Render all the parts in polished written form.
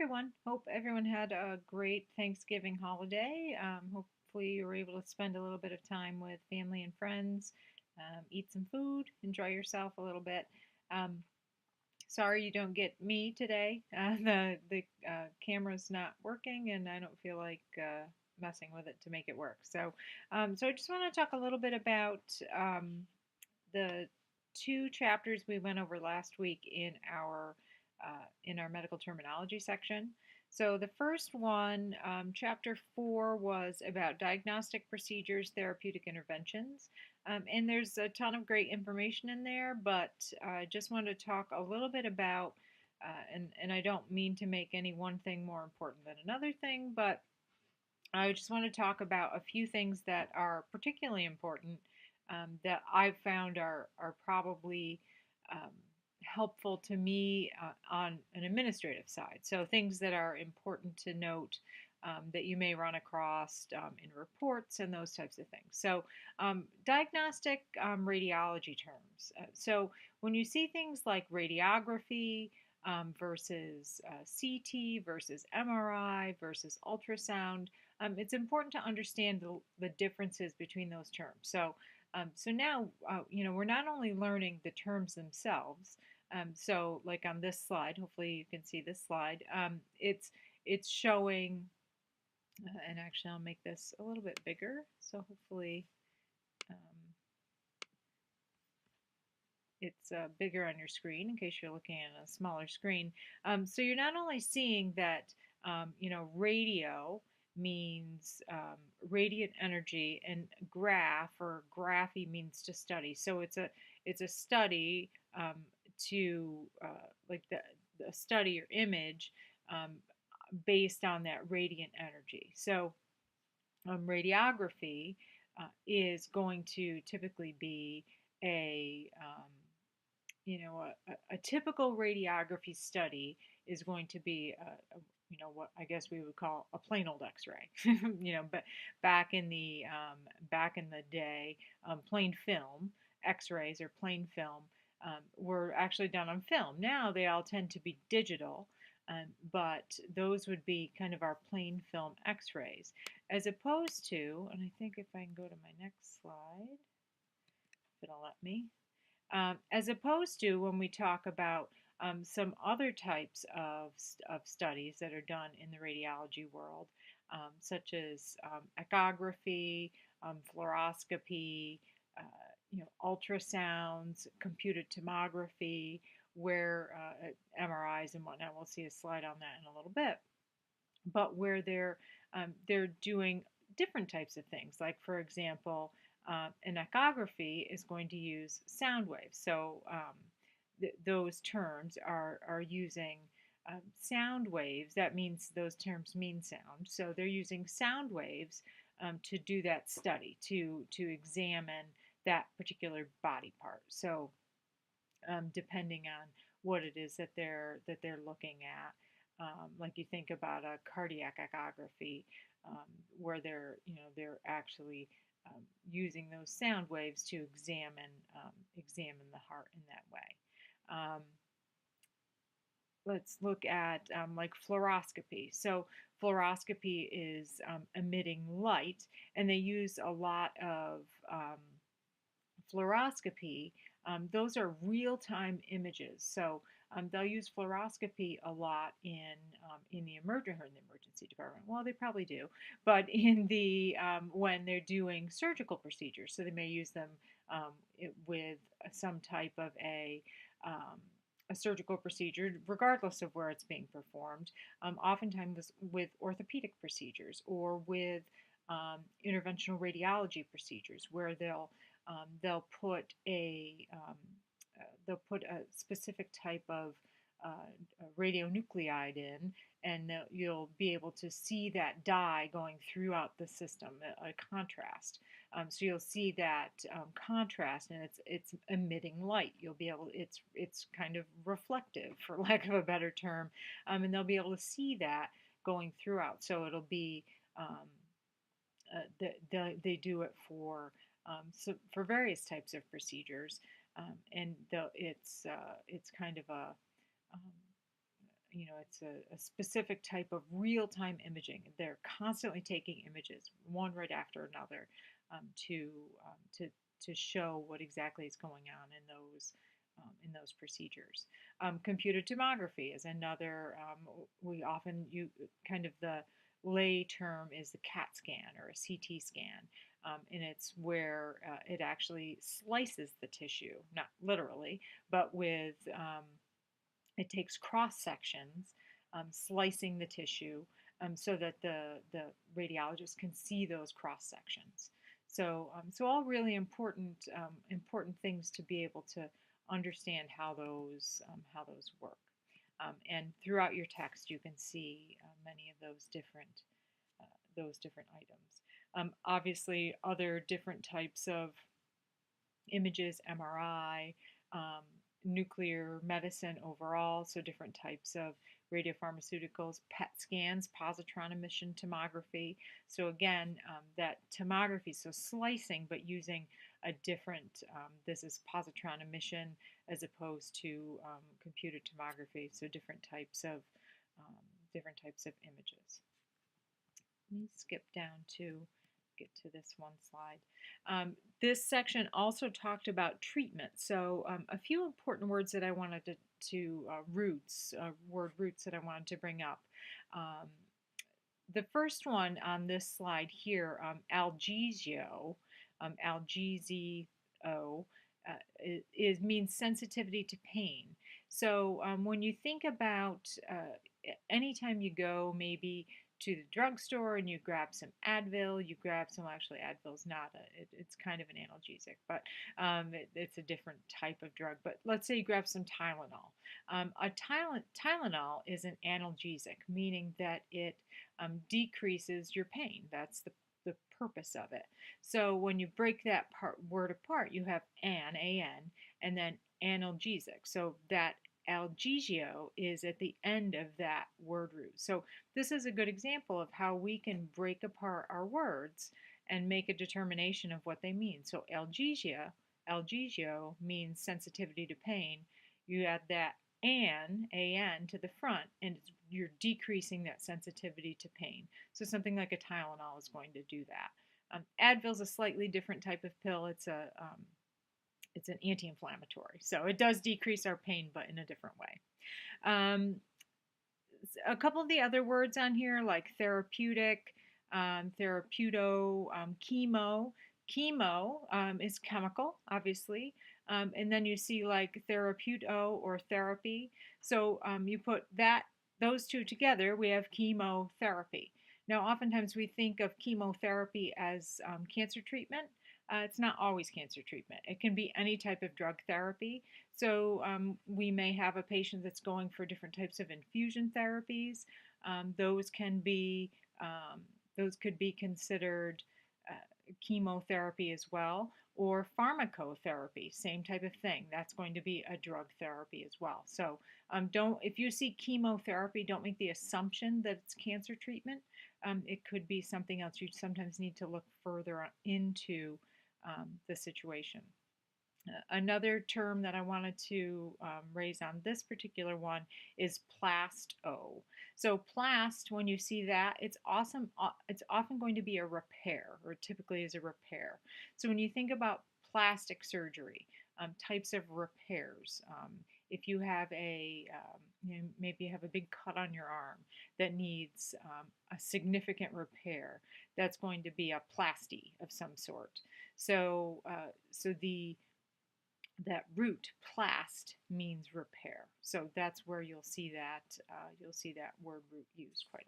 everyone. Hope everyone had a great Thanksgiving holiday. Hopefully, you were able to spend a little bit of time with family and friends, eat some food, enjoy yourself a little bit. Um, Sorry you don't get me today. The camera's not working, and I don't feel like messing with it to make it work. So I just want to talk a little bit about the two chapters we went over last week in our medical terminology section. So the first one, chapter 4, was about diagnostic procedures, therapeutic interventions. And there's a ton of great information in there, but I just wanted to talk a little bit about, and I don't mean to make any one thing more important than another thing, but I just want to talk about a few things that are particularly important that I've found are probably um, helpful to me on an administrative side. So things that are important to note that you may run across in reports and those types of things. So diagnostic radiology terms. So when you see things like radiography, versus CT versus MRI versus ultrasound, it's important to understand the differences between those terms. So now, we're not only learning the terms themselves. So, like on this slide, hopefully you can see this slide. It's showing, and actually I'll make this a little bit bigger. So hopefully um, it's bigger on your screen in case you're looking at a smaller screen. So you're not only seeing that, radio means radiant energy, and graph or graphy means to study. So it's a study to like the study or image um, based on that radiant energy. So radiography is going to typically be a a typical radiography study is going to be what I guess we would call a plain old X-ray. But back in the day, plain film X-rays or plain film were actually done on film. Now they all tend to be digital. But those would be kind of our plain film X-rays, as opposed to, and I think if I can go to my next slide, if it'll let me, as opposed to when we talk about some other types of studies that are done in the radiology world, such as echography, fluoroscopy, ultrasounds, computed tomography, where MRIs and whatnot. We'll see a slide on that in a little bit. But where they're doing different types of things, like for example, an echography is going to use sound waves. So those terms are using sound waves. That means those terms mean sound. So they're using sound waves to do that study, to examine that particular body part. So depending on what it is that they're looking at. Like you think about a cardiac ecography, where they're actually using those sound waves to examine the heart in that way. Let's look at like fluoroscopy. So fluoroscopy is emitting light, and they use a lot of fluoroscopy. Those are real-time images. So they'll use fluoroscopy a lot in the emergency department. Well, they probably do, but in the when they're doing surgical procedures, so they may use them with some type of a surgical procedure, regardless of where it's being performed. Oftentimes with orthopedic procedures or with interventional radiology procedures, where they'll put a specific type of radionuclide in, and you'll be able to see that dye going throughout the system, a contrast. So you'll see that contrast, and it's emitting light. You'll be able, it's kind of reflective, for lack of a better term, and they'll be able to see that going throughout. So it'll be they do it so for various types of procedures, and it's kind of um, it's a specific type of real-time imaging. They're constantly taking images, one right after another, to to show what exactly is going on in those procedures. Computed tomography is another. We often you kind of the lay term is the CAT scan or a CT scan, and it's where it actually slices the tissue, not literally, but with it takes cross sections, slicing the tissue so that the radiologist can see those cross sections. So all really important things to be able to understand how those work. And throughout your text, you can see many of those different items. Obviously, other different types of images, MRI, nuclear medicine overall, so different types of radiopharmaceuticals, PET scans, positron emission tomography. So again, that tomography, so slicing, but using a different, this is positron emission as opposed to computed tomography, so different types of images. Let me skip down to get to this one slide. This section also talked about treatment. So a few important words that I wanted word roots that I wanted to bring up. The first one on this slide here, algesio, algesio, means sensitivity to pain. So when you think about anytime you go maybe to the drugstore and you grab some Advil, you grab some, actually Advil's not, it's kind of an analgesic, but it's a different type of drug. But let's say you grab some Tylenol. Tylenol is an analgesic, meaning that it decreases your pain. That's the purpose of it. So when you break that word apart, you have an, and then analgesic. So that algesio is at the end of that word root. So this is a good example of how we can break apart our words and make a determination of what they mean. So algesio means sensitivity to pain. You add that an to the front, and you're decreasing that sensitivity to pain. So something like a Tylenol is going to do that. Advil is a slightly different type of pill. It's an anti-inflammatory, so it does decrease our pain, but in a different way. A couple of the other words on here, like therapeutic, therapeuto, chemo. Chemo is chemical, obviously, and then you see like therapeuto or therapy. So you put those two together, we have chemotherapy. Now, oftentimes we think of chemotherapy as cancer treatment. It's not always cancer treatment. It can be any type of drug therapy. So we may have a patient that's going for different types of infusion therapies. Those could be considered chemotherapy as well, or pharmacotherapy, same type of thing. That's going to be a drug therapy as well. So if you see chemotherapy, don't make the assumption that it's cancer treatment. It could be something else. You sometimes need to look further into the situation. Another term that I wanted to raise on this particular one is plasto. So plast, when you see that, it's awesome. It's often going to be a repair, or typically is a repair. So when you think about plastic surgery, types of repairs, if you have maybe you have a big cut on your arm that needs a significant repair, that's going to be a plasty of some sort. So that root plast means repair. So that's where you'll see that word root used quite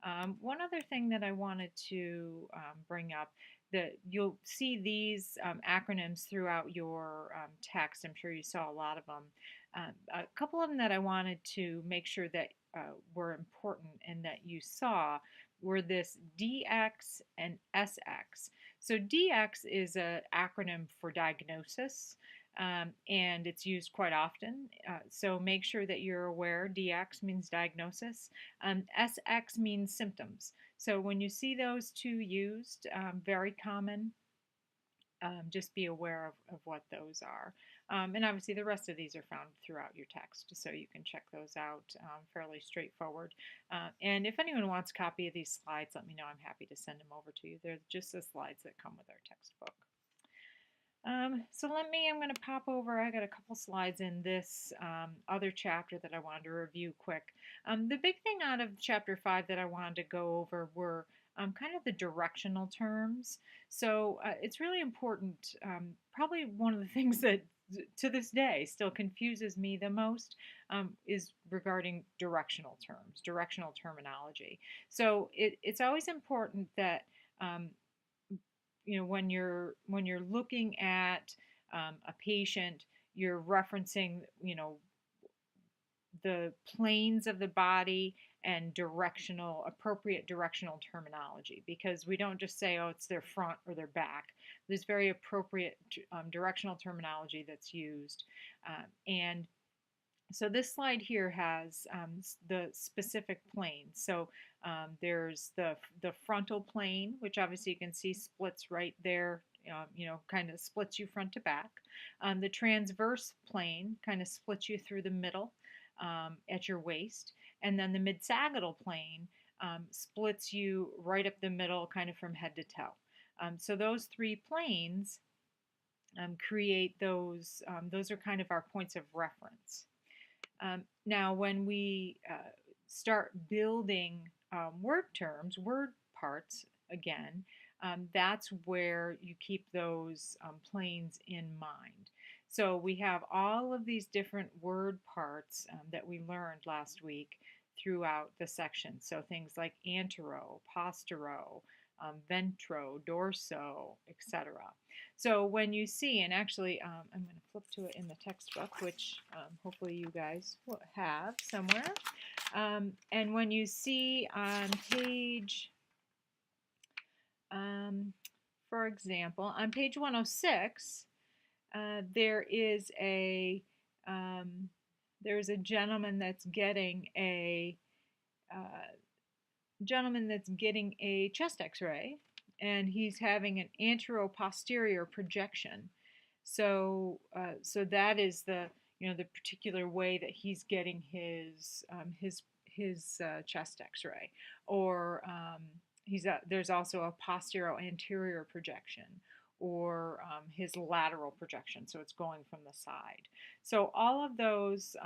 often. One other thing that I wanted to bring up, that you'll see these acronyms throughout your text. I'm sure you saw a lot of them. A couple of them that I wanted to make sure that were important and that you saw were this DX and SX. So DX is an acronym for diagnosis, and it's used quite often. So make sure that you're aware. DX means diagnosis. SX means symptoms. So when you see those two used, very common, just be aware of what those are. And obviously the rest of these are found throughout your text, so you can check those out, fairly straightforward. And if anyone wants a copy of these slides, let me know. I'm happy to send them over to you. They're just the slides that come with our textbook. I'm going to pop over. I got a couple slides in this other chapter that I wanted to review quick. The big thing out of chapter 5 that I wanted to go over were kind of the directional terms. So it's really important. Probably one of the things that to this day still confuses me the most is regarding directional terms, directional terminology. So it's always important that um, when you're looking at a patient, you're referencing the planes of the body and appropriate directional terminology, because we don't just say, oh, it's their front or their back. There's very appropriate directional terminology that's used. And so this slide here has the specific planes. So there's the frontal plane, which obviously you can see splits right there, kind of splits you front to back. The transverse plane kind of splits you through the middle at your waist. And then the mid-sagittal plane splits you right up the middle, kind of from head to toe. So those three planes create those are kind of our points of reference. Now, when we start building word terms, word parts, again, that's where you keep those planes in mind. So we have all of these different word parts that we learned last week throughout the section. So things like antero, postero, ventro, dorso, etc. So when you see, and actually I'm going to flip to it in the textbook, which hopefully you guys will have somewhere. And when you see on page, for example, on page 106, there's a gentleman that's getting a chest X-ray, and he's having an antero-posterior projection. So that is the particular way that he's getting his chest X-ray. Or there's also a posterior-anterior projection, or his lateral projection. So it's going from the side. So all of those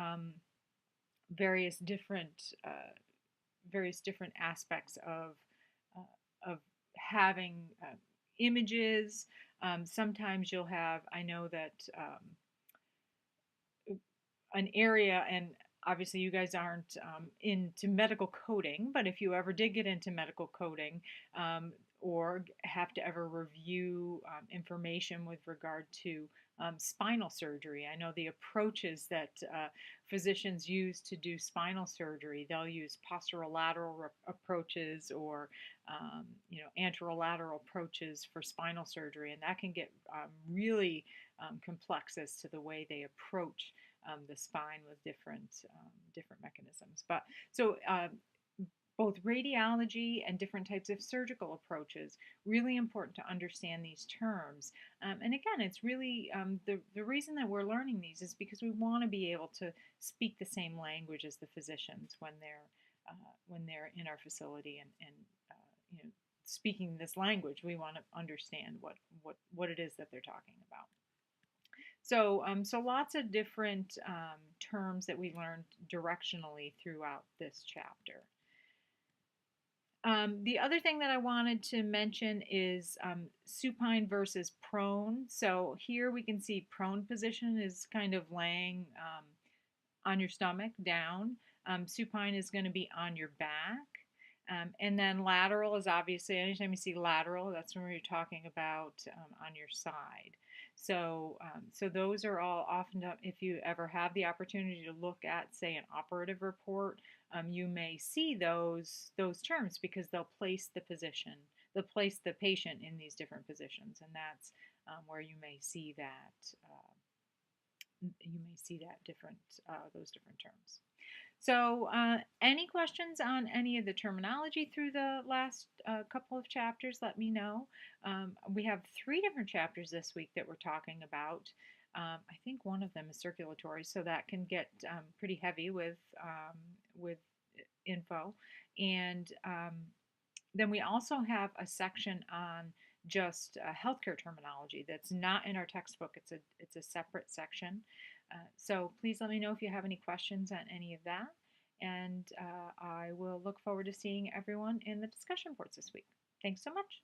various different aspects of having images. Sometimes you'll have, I know that an area, and obviously you guys aren't into medical coding, but if you ever did get into medical coding or have to ever review information with regard to spinal surgery, I know the approaches that physicians use to do spinal surgery. They'll use posterolateral approaches, or anterolateral approaches for spinal surgery, and that can get really complex as to the way they approach the spine with different mechanisms. But so both radiology and different types of surgical approaches, really important to understand these terms. And again, it's really the reason that we're learning these is because we want to be able to speak the same language as the physicians when they're in our facility and speaking this language. We want to understand what it is that they're talking about. So lots of different terms that we learned directionally throughout this chapter. The other thing that I wanted to mention is supine versus prone. So here we can see prone position is kind of laying on your stomach down. Supine is going to be on your back. And then lateral is obviously, anytime you see lateral, that's when we're talking about on your side. So those are all often, if you ever have the opportunity to look at, say, an operative report, you may see those terms, because they'll place the patient in these different positions, and that's where you may see that those different terms. So any questions on any of the terminology through the last couple of chapters, let me know. We have 3 different chapters this week that we're talking about. I think one of them is circulatory, so that can get pretty heavy with info. And then we also have a section on just healthcare terminology that's not in our textbook. It's a separate section. So please let me know if you have any questions on any of that. And I will look forward to seeing everyone in the discussion boards this week. Thanks so much.